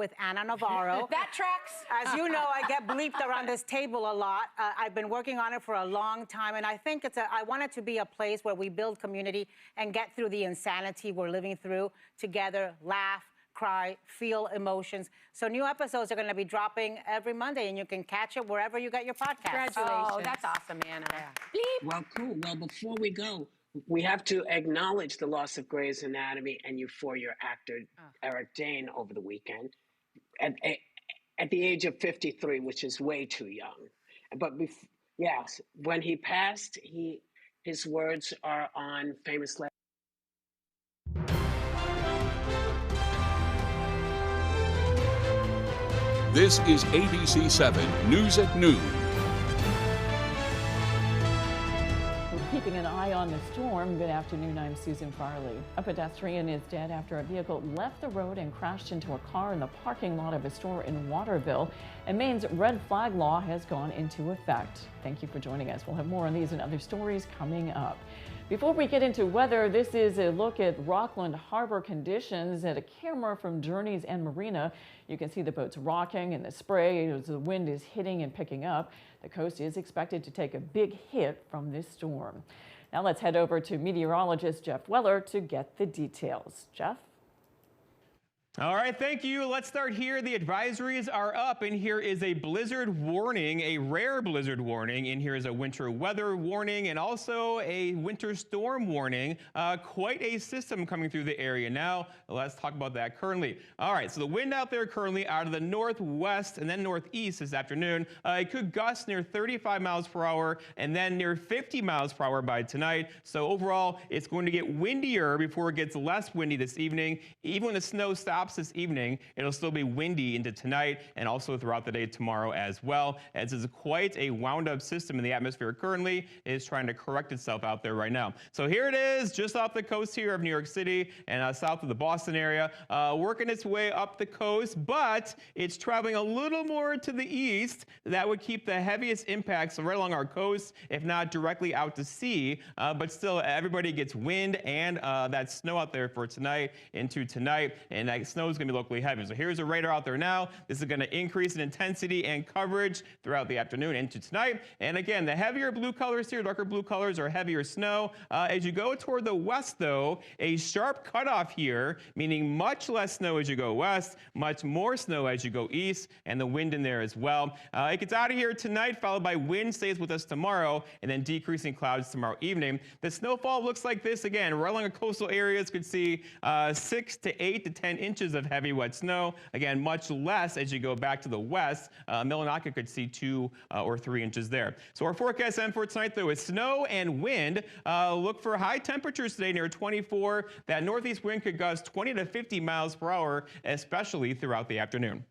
with Anna Navarro. That tracks. As you know, I get bleeped around this table a lot. I've been working on it for a long time, and I think I want it to be a place where we build community and get through the insanity we're living through together, laugh, cry, feel emotions. So new episodes are going to be dropping every Monday, and you can catch it wherever you get your podcast. Congratulations. Oh, that's awesome, Anna. Yeah. Bleep. Well, cool. Well, before we go, we have to acknowledge the loss of Grey's Anatomy and Euphoria actor Eric Dane over the weekend at the age of 53, which is way too young. But yes, when he passed, his words are on famous. This is ABC 7 News at Noon. We're keeping an eye on the storm. Good afternoon, I'm Susan Farley. A pedestrian is dead after a vehicle left the road and crashed into a car in the parking lot of a store in Waterville. And Maine's red flag law has gone into effect. Thank you for joining us. We'll have more on these and other stories coming up. Before we get into weather, this is a look at Rockland Harbor conditions at a camera from Journeys and Marina. You can see the boats rocking and the spray as the wind is hitting and picking up. The coast is expected to take a big hit from this storm. Now let's head over to meteorologist Jeff Weller to get the details. Jeff? All right, thank you. Let's start here. The advisories are up, and here is a blizzard warning, a rare blizzard warning. And here is a winter weather warning and also a winter storm warning. Quite a system coming through the area. Now, let's talk about that currently. All right, so the wind out there currently out of the northwest and then northeast this afternoon. It could gust near 35 miles per hour and then near 50 miles per hour by tonight. So overall, it's going to get windier before it gets less windy this evening. Even when the snow stops this evening, it'll still be windy into tonight and also throughout the day tomorrow as well. As this is quite a wound up system in the atmosphere currently. It is trying to correct itself out there right now. So here it is just off the coast here of New York City and south of the Boston area, working its way up the coast, but it's traveling a little more to the east. That would keep the heaviest impacts right along our coast, if not directly out to sea. But still, everybody gets wind and that snow out there for tonight into tonight, and that snow is going to be locally heavy. So here's a radar out there now. This is going to increase in intensity and coverage throughout the afternoon into tonight. And again, the heavier blue colors here, darker blue colors, are heavier snow. As you go toward the west, though, a sharp cutoff here, meaning much less snow as you go west, much more snow as you go east, and the wind in there as well. It gets out of here tonight, followed by wind stays with us tomorrow, and then decreasing clouds tomorrow evening. The snowfall looks like this again. Right along the coastal areas, could see 6 to 8 to 10 inches of heavy wet snow. Again, much less as you go back to the west. Millinocket could see 2 or 3 inches there. So our forecast then for tonight, though, is snow and wind. Look for high temperatures today near 24. That northeast wind could gust 20 to 50 miles per hour, especially throughout the afternoon.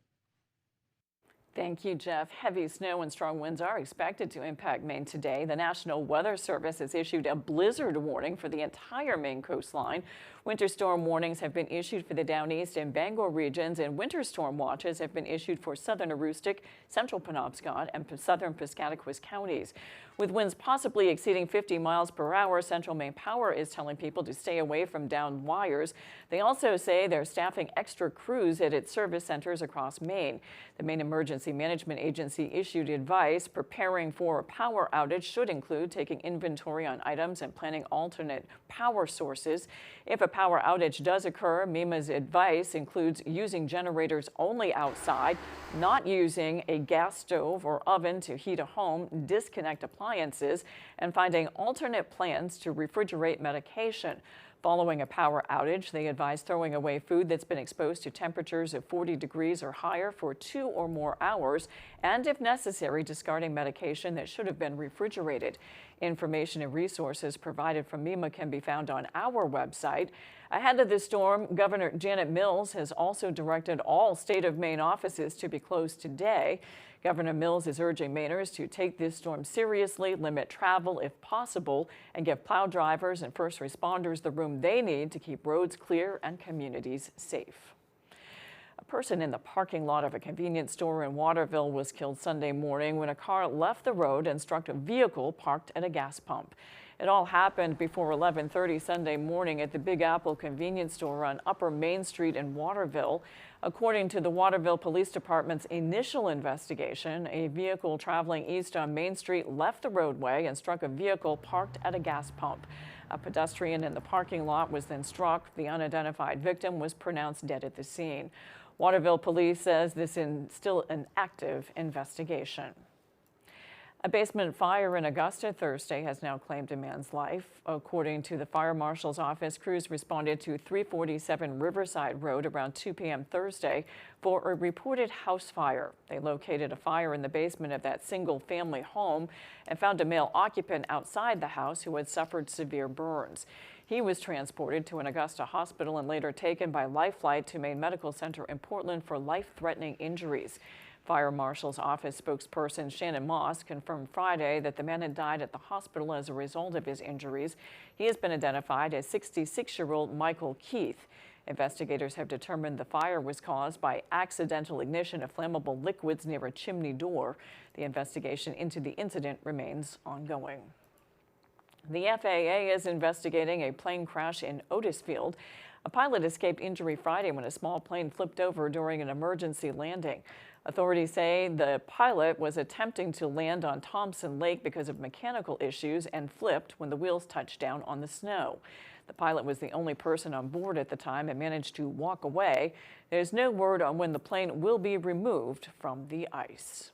Thank you, Jeff. Heavy snow and strong winds are expected to impact Maine today. The National Weather Service has issued a blizzard warning for the entire Maine coastline. Winter storm warnings have been issued for the Down East and Bangor regions, and winter storm watches have been issued for southern Aroostook, central Penobscot, and southern Piscataquis counties. With winds possibly exceeding 50 miles per hour, Central Maine Power is telling people to stay away from downed wires. They also say they're staffing extra crews at its service centers across Maine. The Maine Emergency Management Agency issued advice. Preparing for a power outage should include taking inventory on items and planning alternate power sources. If a power outage does occur, MEMA's advice includes using generators only outside, not using a gas stove or oven to heat a home, disconnect appliances, and finding alternate plans to refrigerate medication. Following a power outage, they advise throwing away food that's been exposed to temperatures of 40 degrees or higher for 2 or more hours, and if necessary, discarding medication that should have been refrigerated. Information and resources provided from MEMA can be found on our website. Ahead of the storm, Governor Janet Mills has also directed all state of Maine offices to be closed today. Governor Mills is urging Mainers to take this storm seriously, limit travel if possible, and give plow drivers and first responders the room they need to keep roads clear and communities safe. A person in the parking lot of a convenience store in Waterville was killed Sunday morning when a car left the road and struck a vehicle parked at a gas pump. It all happened before 11:30 Sunday morning at the Big Apple convenience store on Upper Main Street in Waterville. According to the Waterville Police Department's initial investigation, a vehicle traveling east on Main Street left the roadway and struck a vehicle parked at a gas pump. A pedestrian in the parking lot was then struck. The unidentified victim was pronounced dead at the scene. Waterville Police says this is still an active investigation. A basement fire in Augusta Thursday has now claimed a man's life. According to the fire marshal's office, crews responded to 347 Riverside Road around 2 p.m. Thursday for a reported house fire. They located a fire in the basement of that single-family home and found a male occupant outside the house who had suffered severe burns. He was transported to an Augusta hospital and later taken by life flight to Maine Medical Center in Portland for life-threatening injuries. Fire Marshal's office spokesperson Shannon Moss confirmed Friday that the man had died at the hospital as a result of his injuries. He has been identified as 66-year-old Michael Keith. Investigators have determined the fire was caused by accidental ignition of flammable liquids near a chimney door. The investigation into the incident remains ongoing. The FAA is investigating a plane crash in Otisfield. A pilot escaped injury Friday when a small plane flipped over during an emergency landing. Authorities say the pilot was attempting to land on Thompson Lake because of mechanical issues and flipped when the wheels touched down on the snow. The pilot was the only person on board at the time and managed to walk away. There's no word on when the plane will be removed from the ice.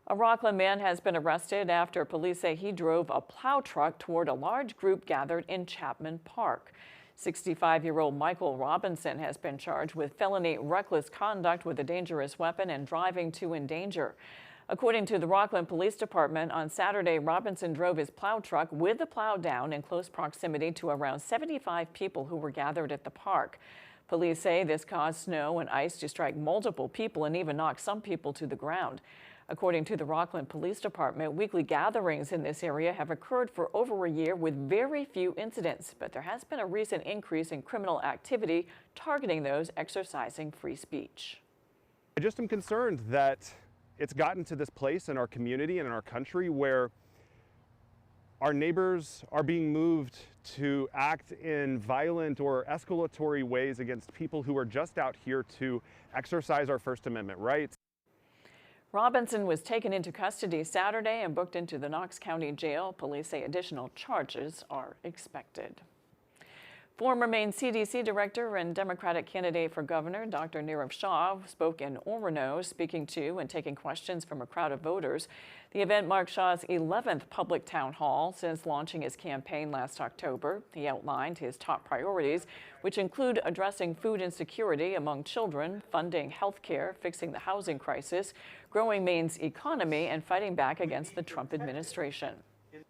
A Rockland man has been arrested after police say he drove a plow truck toward a large group gathered in Chapman Park. 65-year-old Michael Robinson has been charged with felony reckless conduct with a dangerous weapon and driving to endanger. According to the Rockland Police Department, on Saturday, Robinson drove his plow truck with the plow down in close proximity to around 75 people who were gathered at the park. Police say this caused snow and ice to strike multiple people and even knock some people to the ground. According to the Rockland Police Department, weekly gatherings in this area have occurred for over a year with very few incidents, but there has been a recent increase in criminal activity targeting those exercising free speech. I just am concerned that it's gotten to this place in our community and in our country where our neighbors are being moved to act in violent or escalatory ways against people who are just out here to exercise our First Amendment rights. Robinson was taken into custody Saturday and booked into the Knox County Jail. Police say additional charges are expected. Former Maine CDC Director and Democratic candidate for governor, Dr. Nirav Shah, spoke in Orono, speaking to and taking questions from a crowd of voters. The event marked Shah's 11th public town hall since launching his campaign last October. He outlined his top priorities, which include addressing food insecurity among children, funding health care, fixing the housing crisis, growing Maine's economy, and fighting back against the Trump administration.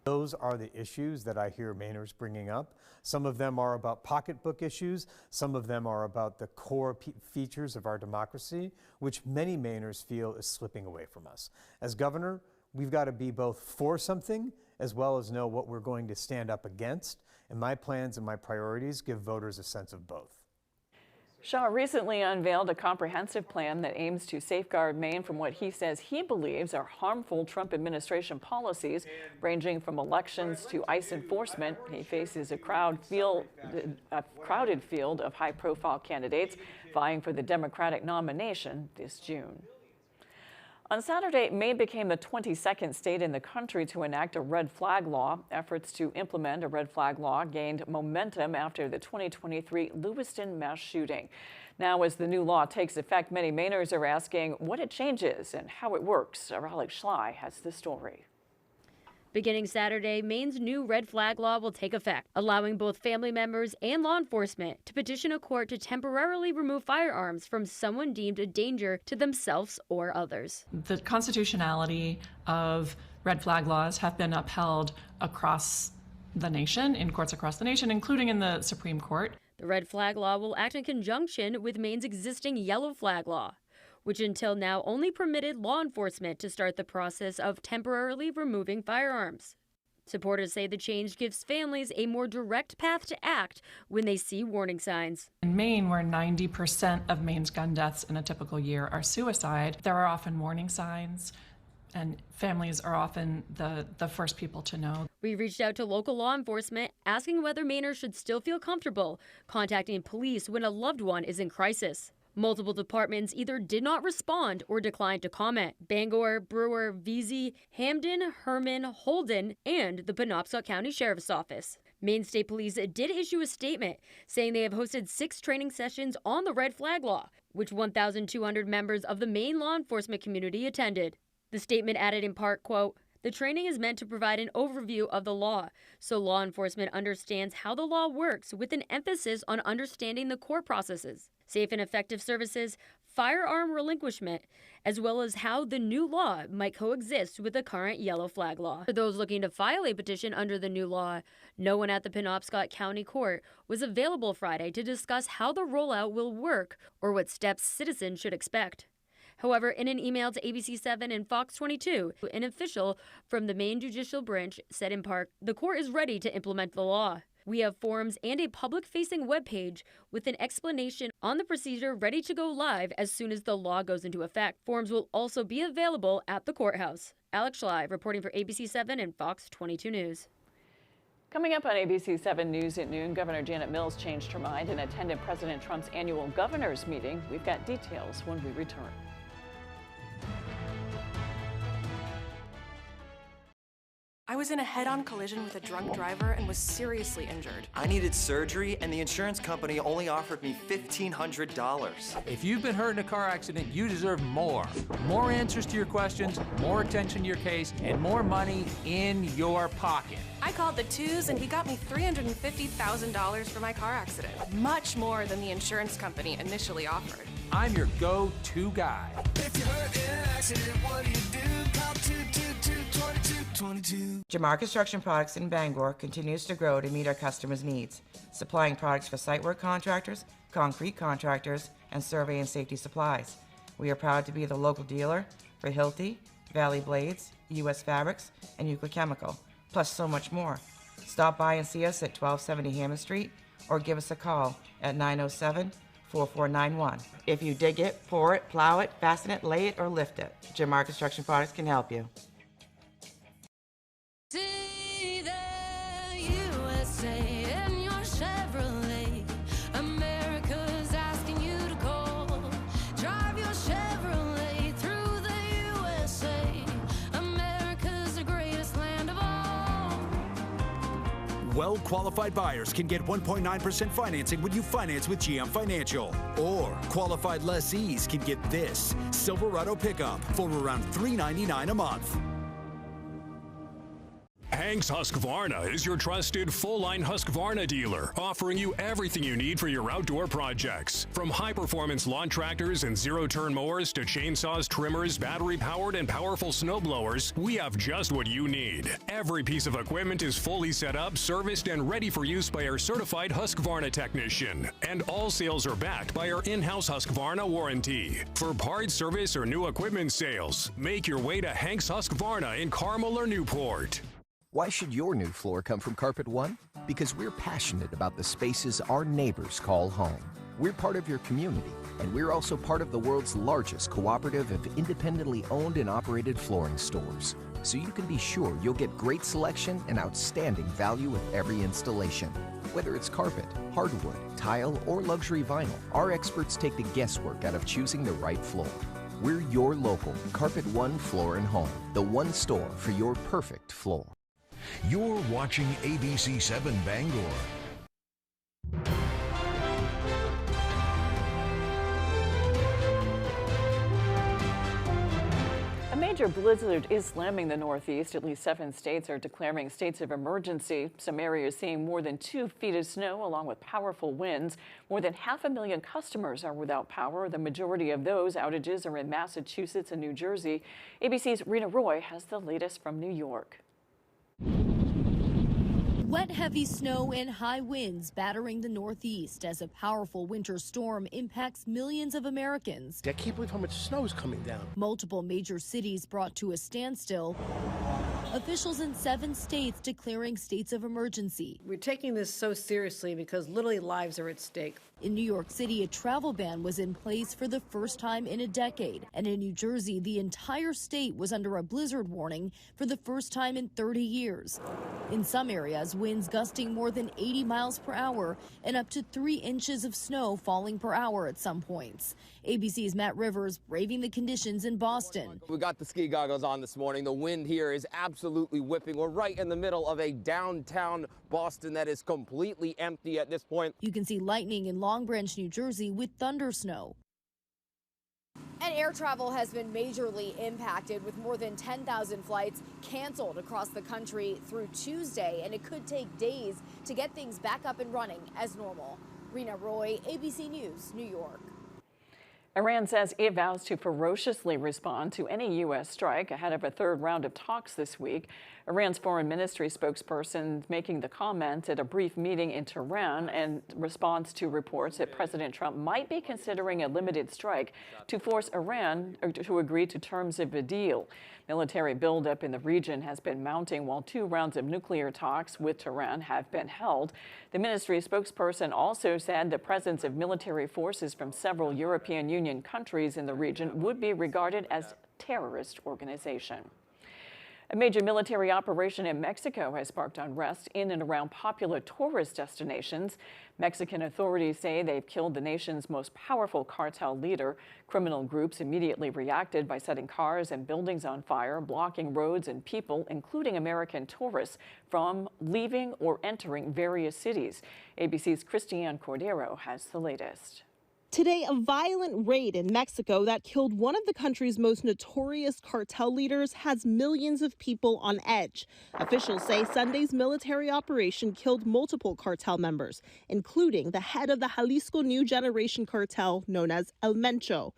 Those are the issues that I hear Mainers bringing up. Some of them are about pocketbook issues. Some of them are about the core features of our democracy, which many Mainers feel is slipping away from us. As governor, we've got to be both for something as well as know what we're going to stand up against. And my plans and my priorities give voters a sense of both. Shah recently unveiled a comprehensive plan that aims to safeguard Maine from what he says he believes are harmful Trump administration policies, ranging from elections to ICE enforcement. He faces a crowded field of high-profile candidates vying for the Democratic nomination this June. On Saturday, Maine became the 22nd state in the country to enact a red flag law. Efforts to implement a red flag law gained momentum after the 2023 Lewiston mass shooting. Now, as the new law takes effect, many Mainers are asking what it changes and how it works. Our Alex Schley has the story. Beginning Saturday, Maine's new red flag law will take effect, allowing both family members and law enforcement to petition a court to temporarily remove firearms from someone deemed a danger to themselves or others. The constitutionality of red flag laws have been upheld across the nation, in courts across the nation, including in the Supreme Court. The red flag law will act in conjunction with Maine's existing yellow flag law, which until now only permitted law enforcement to start the process of temporarily removing firearms. Supporters say the change gives families a more direct path to act when they see warning signs. In Maine, where 90% of Maine's gun deaths in a typical year are suicide, there are often warning signs and families are often the first people to know. We reached out to local law enforcement asking whether Mainers should still feel comfortable contacting police when a loved one is in crisis. Multiple departments either did not respond or declined to comment. Bangor, Brewer, Vesey, Hamden, Herman, Holden, and the Penobscot County Sheriff's Office. Maine State Police did issue a statement saying they have hosted 6 training sessions on the red flag law, which 1,200 members of the Maine law enforcement community attended. The statement added in part, quote, "The training is meant to provide an overview of the law, so law enforcement understands how the law works with an emphasis on understanding the core processes, safe and effective services, firearm relinquishment, as well as how the new law might coexist with the current yellow flag law." For those looking to file a petition under the new law, no one at the Penobscot County Court was available Friday to discuss how the rollout will work or what steps citizens should expect. However, in an email to ABC7 and Fox 22, an official from the Maine Judicial Branch said in part, "The court is ready to implement the law. We have forms and a public-facing webpage with an explanation on the procedure ready to go live as soon as the law goes into effect. Forms will also be available at the courthouse." Alex Schley reporting for ABC7 and Fox 22 News. Coming up on ABC7 News at noon, Governor Janet Mills changed her mind and attended President Trump's annual governors meeting. We've got details when we return. I was in a head-on collision with a drunk driver and was seriously injured. I needed surgery, and the insurance company only offered me $1,500. If you've been hurt in a car accident, you deserve more. More answers to your questions, more attention to your case, and more money in your pocket. I called the twos, and he got me $350,000 for my car accident. Much more than the insurance company initially offered. I'm your go-to guy. If you're hurt in an accident, what do you do? Call 222-2222. Jamar Construction Products in Bangor continues to grow to meet our customers' needs, supplying products for site work contractors, concrete contractors, and survey and safety supplies. We are proud to be the local dealer for Hilti, Valley Blades, U.S. Fabrics, and Euclid Chemical, plus so much more. Stop by and see us at 1270 Hammond Street or give us a call at 907-4491. If you dig it, pour it, plow it, fasten it, lay it, or lift it, Jamar Construction Products can help you. See the USA in your Chevrolet. America's asking you to call. Drive your Chevrolet through the USA. America's the greatest land of all. Well-qualified buyers can get 1.9% financing when you finance with GM Financial. Or qualified lessees can get this Silverado pickup for around $399 a month. Hank's Husqvarna is your trusted full-line Husqvarna dealer, offering you everything you need for your outdoor projects. From high-performance lawn tractors and zero-turn mowers to chainsaws, trimmers, battery-powered, and powerful snowblowers, we have just what you need. Every piece of equipment is fully set up, serviced, and ready for use by our certified Husqvarna technician. And all sales are backed by our in-house Husqvarna warranty. For parts, service, or new equipment sales, make your way to Hank's Husqvarna in Carmel or Newport. Why should your new floor come from Carpet One? Because we're passionate about the spaces our neighbors call home. We're part of your community, and we're also part of the world's largest cooperative of independently owned and operated flooring stores. So you can be sure you'll get great selection and outstanding value with every installation. Whether it's carpet, hardwood, tile, or luxury vinyl, our experts take the guesswork out of choosing the right floor. We're your local Carpet One Floor and Home, the one store for your perfect floor. You're watching ABC7 Bangor. A major blizzard is slamming the Northeast. At least 7 states are declaring states of emergency. Some areas seeing more than 2 feet of snow along with powerful winds. More than 500,000 customers are without power. The majority of those outages are in Massachusetts and New Jersey. ABC's Rena Roy has the latest from New York. Wet, heavy snow and high winds battering the Northeast as a powerful winter storm impacts millions of Americans. I can't believe how much snow is coming down. Multiple major cities brought to a standstill. Officials in 7 states declaring states of emergency. We're taking this so seriously because literally lives are at stake. In New York City, a travel ban was in place for the first time in a decade. And in New Jersey, the entire state was under a blizzard warning for the first time in 30 years. In some areas, winds gusting more than 80 miles per hour and up to 3 inches of snow falling per hour at some points. ABC's Matt Rivers braving the conditions in Boston. We got the ski goggles on this morning. The wind here is absolutely whipping. We're right in the middle of a downtown Boston that is completely empty at this point. You can see lightning in Long Branch, New Jersey with thunder snow. And air travel has been majorly impacted with more than 10,000 flights canceled across the country through Tuesday, and it could take days to get things back up and running as normal. Rena Roy, ABC News, New York. Iran says it vows to ferociously respond to any U.S. strike ahead of a third round of talks this week. Iran's foreign ministry spokesperson making the comment at a brief meeting in Tehran in response to reports that President Trump might be considering a limited strike to force Iran to agree to terms of a deal. Military buildup in the region has been mounting while 2 rounds of nuclear talks with Tehran have been held. The ministry spokesperson also said the presence of military forces from several European Union countries in the region would be regarded as terrorist organization. A major military operation in Mexico has sparked unrest in and around popular tourist destinations. Mexican authorities say they've killed the nation's most powerful cartel leader. Criminal groups immediately reacted by setting cars and buildings on fire, blocking roads and people, including American tourists, from leaving or entering various cities. ABC's Christiane Cordero has the latest. Today, a violent raid in Mexico that killed one of the country's most notorious cartel leaders has millions of people on edge. Officials say Sunday's military operation killed multiple cartel members, including the head of the Jalisco New Generation cartel known as El Mencho.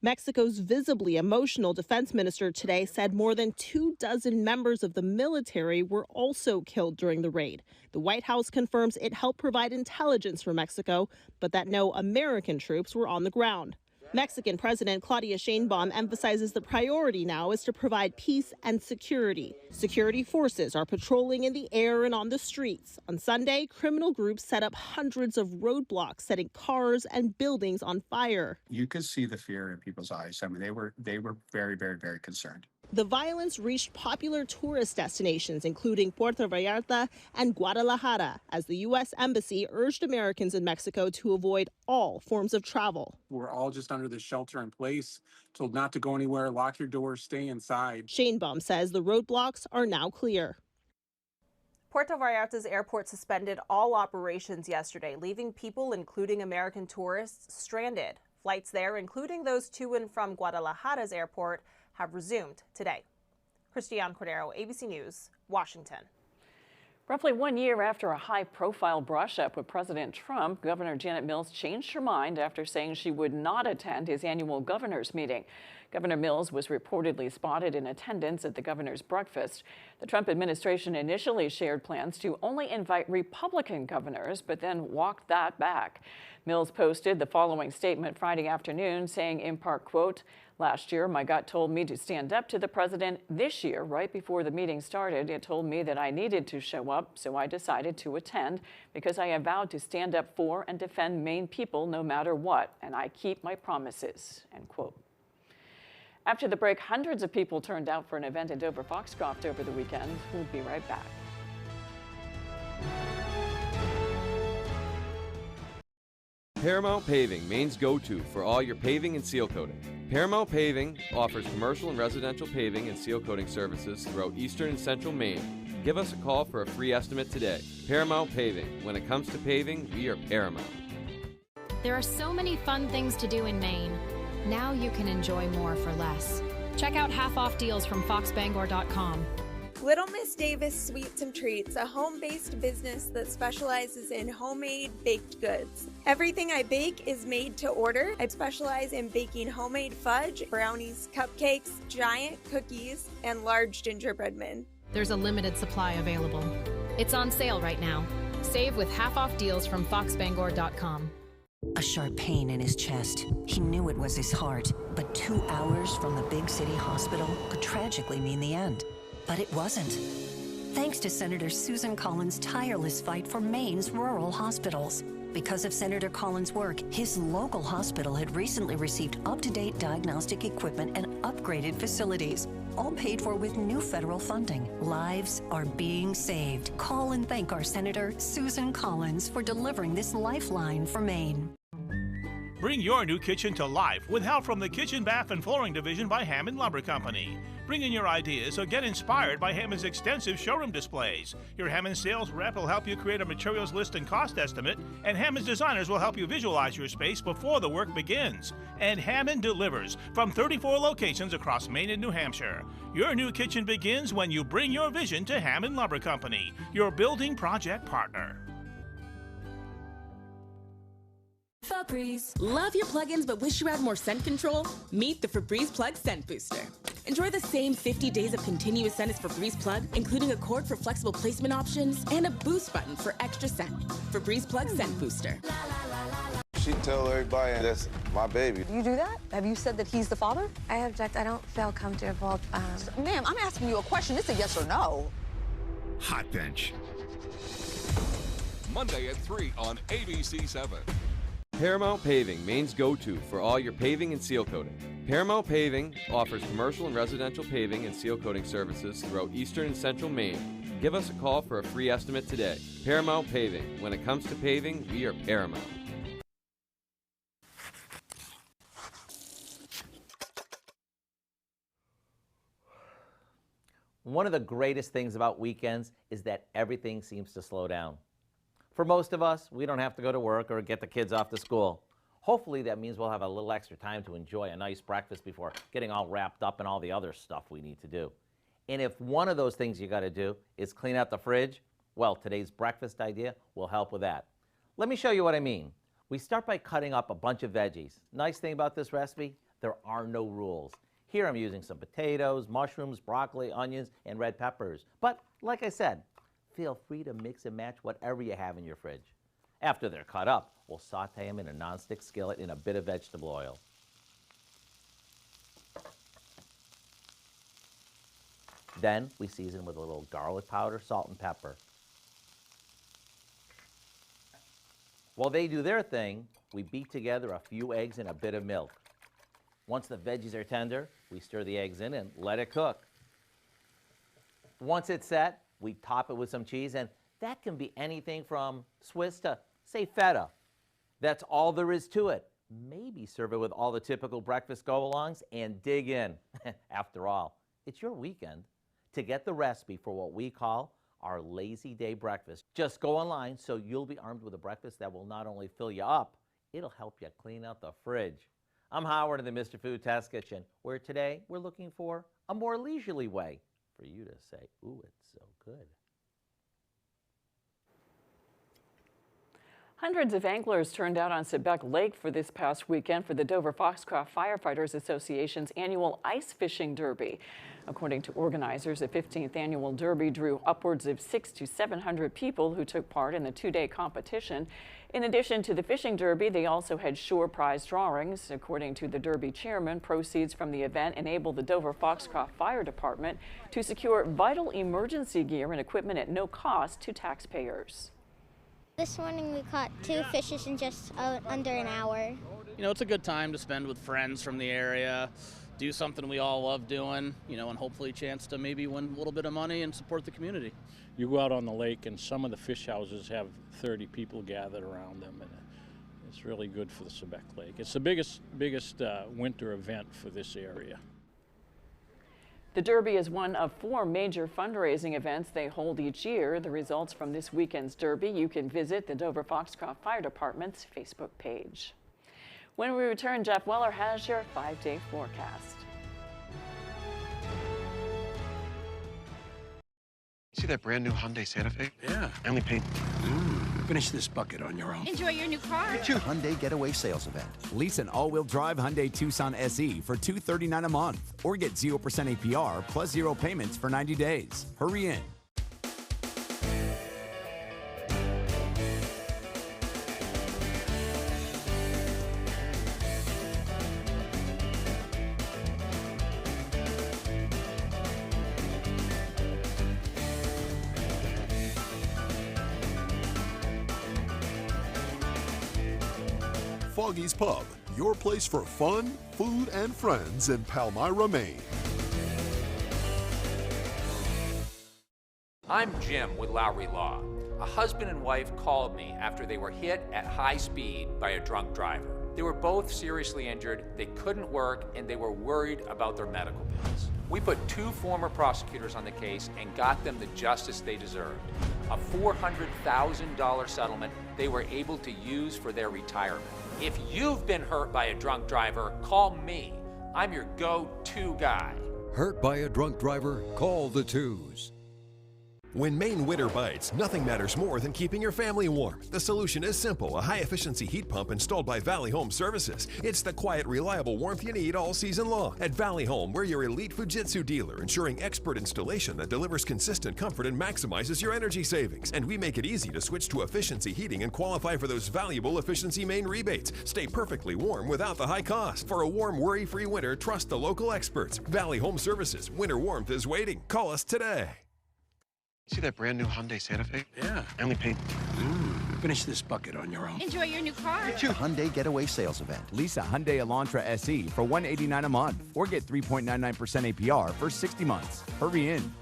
Mexico's visibly emotional defense minister today said more than 24 members of the military were also killed during the raid. The White House confirms it helped provide intelligence for Mexico, but that no American troops were on the ground. Mexican President Claudia Sheinbaum emphasizes the priority now is to provide peace and security. Security forces are patrolling in the air and on the streets. On Sunday, criminal groups set up hundreds of roadblocks, setting cars and buildings on fire. You could see the fear in people's eyes. I mean, they were very, very, very concerned. The violence reached popular tourist destinations, including Puerto Vallarta and Guadalajara, as the U.S. Embassy urged Americans in Mexico to avoid all forms of travel. We're all just under the shelter in place, told not to go anywhere, lock your doors, stay inside. Sheinbaum says the roadblocks are now clear. Puerto Vallarta's airport suspended all operations yesterday, leaving people, including American tourists, stranded. Flights there, including those to and from Guadalajara's airport, have resumed today. Christiane Cordero, ABC News, Washington. Roughly 1 year after a high-profile brush-up with President Trump, Governor Janet Mills changed her mind after saying she would not attend his annual governor's meeting. Governor Mills was reportedly spotted in attendance at the governor's breakfast. The Trump administration initially shared plans to only invite Republican governors, but then walked that back. Mills posted the following statement Friday afternoon, saying in part, quote, "Last year, my gut told me to stand up to the president. This year, right before the meeting started, it told me that I needed to show up, so I decided to attend because I have vowed to stand up for and defend Maine people no matter what, and I keep my promises," end quote. After the break, hundreds of people turned out for an event in Dover-Foxcroft over the weekend. We'll be right back. Paramount Paving, Maine's go-to for all your paving and seal coating. Paramount Paving offers commercial and residential paving and seal coating services throughout eastern and central Maine. Give us a call for a free estimate today. Paramount Paving. When it comes to paving, we are Paramount. There are so many fun things to do in Maine. Now you can enjoy more for less. Check out half-off deals from foxbangor.com. Little Miss Davis Sweets and Treats, a home-based business that specializes in homemade baked goods. Everything I bake is made to order. I specialize in baking homemade fudge, brownies, cupcakes, giant cookies, and large gingerbread men. There's a limited supply available. It's on sale right now. Save with half-off deals from foxbangor.com. A sharp pain in his chest. He knew it was his heart, but 2 hours from the big city hospital could tragically mean the end. But it wasn't. thanks to Senator Susan Collins' tireless fight for Maine's rural hospitals. Because of Senator Collins' work, his local hospital had recently received up-to-date diagnostic equipment and upgraded facilities, all paid for with new federal funding. Lives are being saved. Call and thank our Senator Susan Collins for delivering this lifeline for Maine. Bring your new kitchen to life with help from the Kitchen, Bath, and Flooring Division by Hammond Lumber Company. Bring in your ideas or get inspired by Hammond's extensive showroom displays. Your Hammond sales rep will help you create a materials list and cost estimate, and Hammond's designers will help you visualize your space before the work begins. And Hammond delivers from 34 locations across Maine and New Hampshire. Your new kitchen begins when you bring your vision to Hammond Lumber Company, your building project partner. Febreze. Love your plugins but wish you had more scent control? Meet the Febreze Plug Scent Booster. Enjoy the same 50 days of continuous scent as Febreze Plug, including a cord for flexible placement options and a boost button for extra scent. Febreze Plug Scent Booster. She told everybody that's my baby. You do that? Have you said that he's the father? I object. I don't feel comfortable. Ma'am, I'm asking you a question. It's a yes or no. Hot Bench. Monday at 3 on ABC7. Paramount Paving, Maine's go-to for all your paving and seal coating. Paramount Paving offers commercial and residential paving and seal coating services throughout eastern and central Maine. Give us a call for a free estimate today. Paramount Paving. When it comes to paving, we are Paramount. One of the greatest things about weekends is that everything seems to slow down. For most of us, we don't have to go to work or get the kids off to school. Hopefully that means we'll have a little extra time to enjoy a nice breakfast before getting all wrapped up in all the other stuff we need to do. And if one of those things you got to do is clean out the fridge, well, today's breakfast idea will help with that. Let me show you what I mean. We start by cutting up a bunch of veggies. Nice thing about this recipe, there are no rules. Here I'm using some potatoes, mushrooms, broccoli, onions, and red peppers. But like I said, feel free to mix and match whatever you have in your fridge. After they're cut up, we'll saute them in a nonstick skillet in a bit of vegetable oil. Then we season with a little garlic powder, salt, and pepper. While they do their thing, we beat together a few eggs and a bit of milk. Once the veggies are tender, we stir the eggs in and let it cook. Once it's set, we top it with some cheese, and that can be anything from Swiss to, say, feta. That's all there is to it. Maybe serve it with all the typical breakfast go-alongs and dig in. After all, it's your weekend. To get the recipe for what we call our lazy day breakfast, just go online so you'll be armed with a breakfast that will not only fill you up, it'll help you clean out the fridge. I'm Howard in the Mr. Food Test Kitchen, where today we're looking for a more leisurely way for you to say, ooh, it's so good. Hundreds of anglers turned out on Sebec Lake for this past weekend for the Dover Foxcroft Firefighters Association's annual ice fishing derby. According to organizers, the 15th annual derby drew upwards of 600 to 700 people who took part in the two-day competition. In addition to the fishing derby, they also had shore prize drawings. According to the derby chairman, proceeds from the event enabled the Dover Foxcroft Fire Department to secure vital emergency gear and equipment at no cost to taxpayers. This morning we caught 2 fishes in just under an hour. You know, it's a good time to spend with friends from the area, do something we all love doing, you know, and hopefully a chance to maybe win a little bit of money and support the community. You go out on the lake and some of the fish houses have 30 people gathered around them, and it's really good for the Sebec Lake. It's the biggest winter event for this area. The Derby is one of 4 major fundraising events they hold each year. The results from this weekend's Derby you can visit the Dover Foxcroft Fire Department's Facebook page. When we return, Jeff Weller has your 5-day forecast. See that brand new Hyundai Santa Fe? Yeah. I only paid. Finish this bucket on your own. Enjoy your new car. Hyundai Getaway Sales Event. Lease an all-wheel drive Hyundai Tucson SE for $239 a month, or get 0% APR plus 0 payments for 90 days. Hurry in. Foggy's Pub, your place for fun, food, and friends in Palmyra, Maine. I'm Jim with Lowry Law. A husband and wife called me after they were hit at high speed by a drunk driver. They were both seriously injured, they couldn't work, and they were worried about their medical bills. We put 2 former prosecutors on the case and got them the justice they deserved. A $400,000 settlement they were able to use for their retirement. If you've been hurt by a drunk driver, call me. I'm your go-to guy. Hurt by a drunk driver? Call the twos. When Maine winter bites, nothing matters more than keeping your family warm. The solution is simple, a high-efficiency heat pump installed by Valley Home Services. It's the quiet, reliable warmth you need all season long. At Valley Home, we're your elite Fujitsu dealer, ensuring expert installation that delivers consistent comfort and maximizes your energy savings. And we make it easy to switch to efficiency heating and qualify for those valuable Efficiency Maine rebates. Stay perfectly warm without the high cost. For a warm, worry-free winter, trust the local experts. Valley Home Services. Winter warmth is waiting. Call us today. See that brand new Hyundai Santa Fe? Yeah. I only paid. Finish this bucket on your own. Enjoy your new car. Hyundai Getaway Sales Event. Lease a Hyundai Elantra SE for $189 a month or get 3.99% APR for 60 months. Hurry in.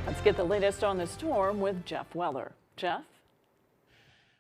Let's get the latest on the storm with Jeff Weller. Jeff?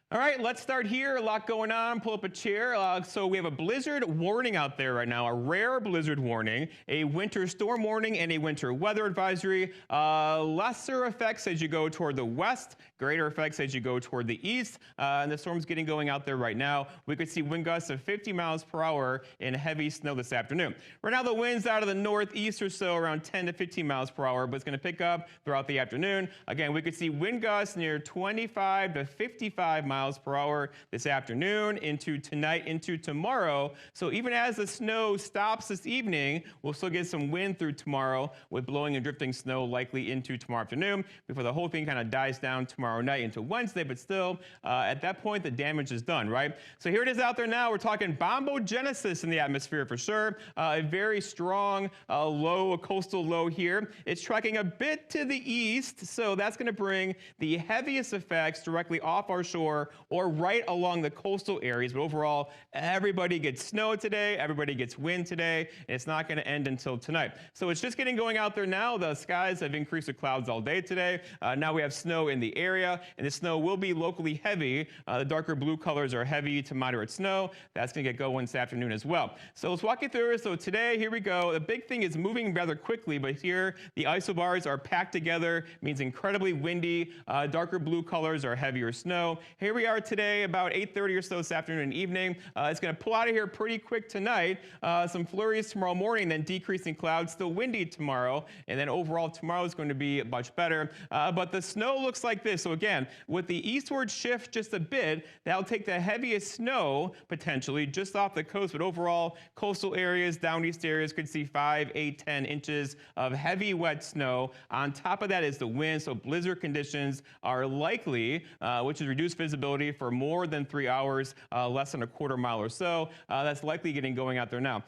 All right, let's start here. A lot going on. Pull up a chair. So we have a blizzard warning out there right now, a rare blizzard warning, a winter storm warning, and a winter weather advisory. Lesser effects as you go toward the west, greater effects as you go toward the east. And the storm's getting going out there right now. We could see wind gusts of 50 miles per hour and heavy snow this afternoon. Right now, the wind's out of the northeast or so, around 10 to 15 miles per hour, but it's going to pick up throughout the afternoon. Again, we could see wind gusts near 25 to 55 miles per hour this afternoon, into tonight, into tomorrow. So even as the snow stops this evening, we'll still get some wind through tomorrow with blowing and drifting snow likely into tomorrow afternoon before the whole thing kind of dies down tomorrow night into Wednesday. But still, at that point, the damage is done, right? So here it is out there now. We're talking bombogenesis in the atmosphere for sure. A very strong low, a coastal low here. It's tracking a bit to the east, so that's going to bring the heaviest effects directly off our shore or right along the coastal areas. But overall, everybody gets snow today, everybody gets wind today, and it's not going to end until tonight. So it's just getting going out there now. The skies have increased with clouds all day today. Now we have snow in the area, and the snow will be locally heavy. The darker blue colors are heavy to moderate snow. That's going to get going this afternoon as well. So let's walk you through it. So today, here we go. The big thing is moving rather quickly, but here the isobars are packed together, means incredibly windy. Darker blue colors are heavier snow. Here we are today, about 8:30 or so this afternoon and evening. It's going to pull out of here pretty quick tonight. Some flurries tomorrow morning, then decreasing clouds, still windy tomorrow, and then overall tomorrow is going to be much better. But the snow looks like this. So again, with the eastward shift just a bit, that'll take the heaviest snow potentially just off the coast, but overall coastal areas, down east areas could see 5, 8, 10 inches of heavy wet snow. On top of that is the wind, so blizzard conditions are likely, which is reduced visibility for more than 3 hours, less than a quarter mile or so. That's likely getting going out there now.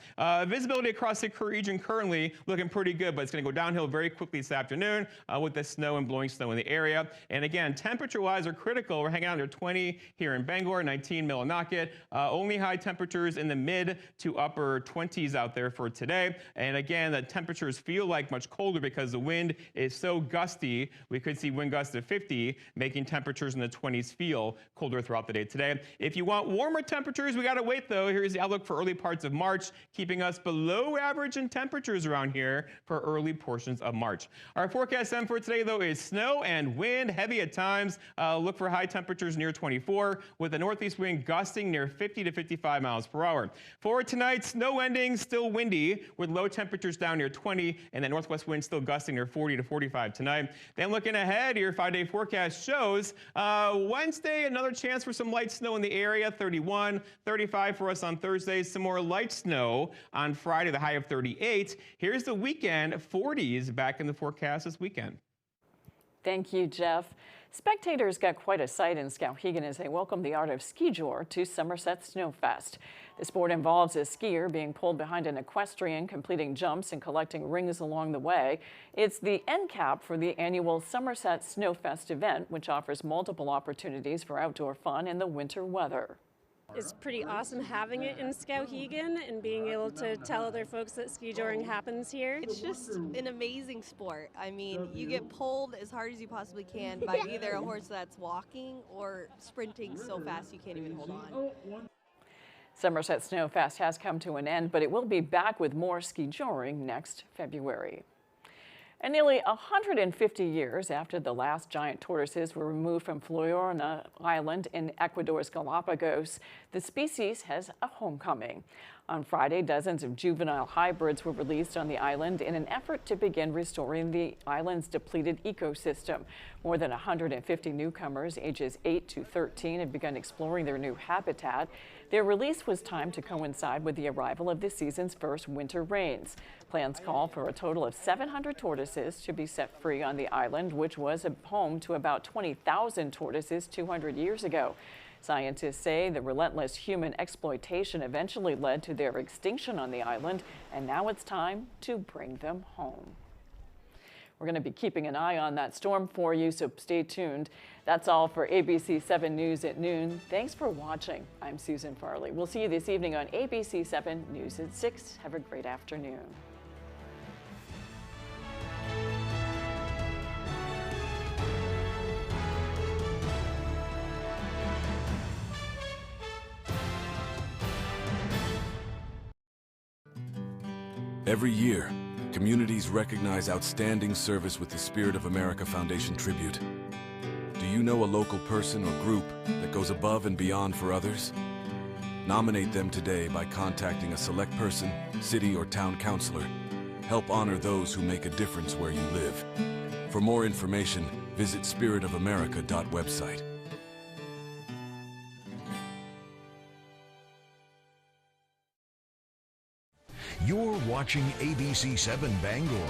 Visibility across the region currently looking pretty good, but it's going to go downhill very quickly this afternoon with the snow and blowing snow in the area. And again, temperature-wise are critical. We're hanging out under 20 here in Bangor, 19 Millinocket. Only high temperatures in the mid to upper 20s out there for today. And again, the temperatures feel like much colder because the wind is so gusty. We could see wind gusts of 50, making temperatures in the 20s feel colder throughout the day today. If you want warmer temperatures, we got to wait though. Here's the outlook for early parts of March, keeping us below average in temperatures around here for early portions of March. Our forecast then for today though is snow and wind, heavy at times. Look for high temperatures near 24 with the northeast wind gusting near 50 to 55 miles per hour. For tonight, snow ending, still windy with low temperatures down near 20 and the northwest wind still gusting near 40 to 45 tonight. Then looking ahead, your 5-day forecast shows Wednesday, another chance for some light snow in the area, 31, 35 for us on Thursday. Some more light snow on Friday, the high of 38. Here's the weekend, 40s back in the forecast this weekend. Thank you, Jeff. Spectators got quite a sight in Skowhegan as they welcomed the art of ski jor to Somerset Snowfest. The sport involves a skier being pulled behind an equestrian, completing jumps and collecting rings along the way. It's the end cap for the annual Somerset Snowfest event, which offers multiple opportunities for outdoor fun in the winter weather. It's pretty awesome having it in Skowhegan and being able to tell other folks that ski joring happens here. It's just an amazing sport. I mean, you get pulled as hard as you possibly can by either a horse that's walking or sprinting so fast you can't even hold on. Somerset Snowfest has come to an end, but it will be back with more ski joring next February. And nearly 150 years after the last giant tortoises were removed from Florona Island in Ecuador's Galapagos, the species has a homecoming. On Friday, dozens of juvenile hybrids were released on the island in an effort to begin restoring the island's depleted ecosystem. More than 150 newcomers ages 8 to 13 have begun exploring their new habitat. Their release was timed to coincide with the arrival of this season's first winter rains. Plans call for a total of 700 tortoises to be set free on the island, which was a home to about 20,000 tortoises 200 years ago. Scientists say the relentless human exploitation eventually led to their extinction on the island, and now it's time to bring them home. We're going to be keeping an eye on that storm for you, so stay tuned. That's all for ABC 7 News at noon. Thanks for watching. I'm Susan Farley. We'll see you this evening on ABC 7 News at 6. Have a great afternoon. Every year, communities recognize outstanding service with the Spirit of America Foundation Tribute. Do you know a local person or group that goes above and beyond for others? Nominate them today by contacting a select person, city, or town councilor. Help honor those who make a difference where you live. For more information, visit spiritofamerica.website. You're watching ABC 7 Bangor.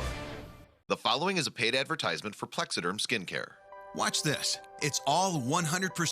The following is a paid advertisement for Plexiderm Skincare. Watch this. It's all 100%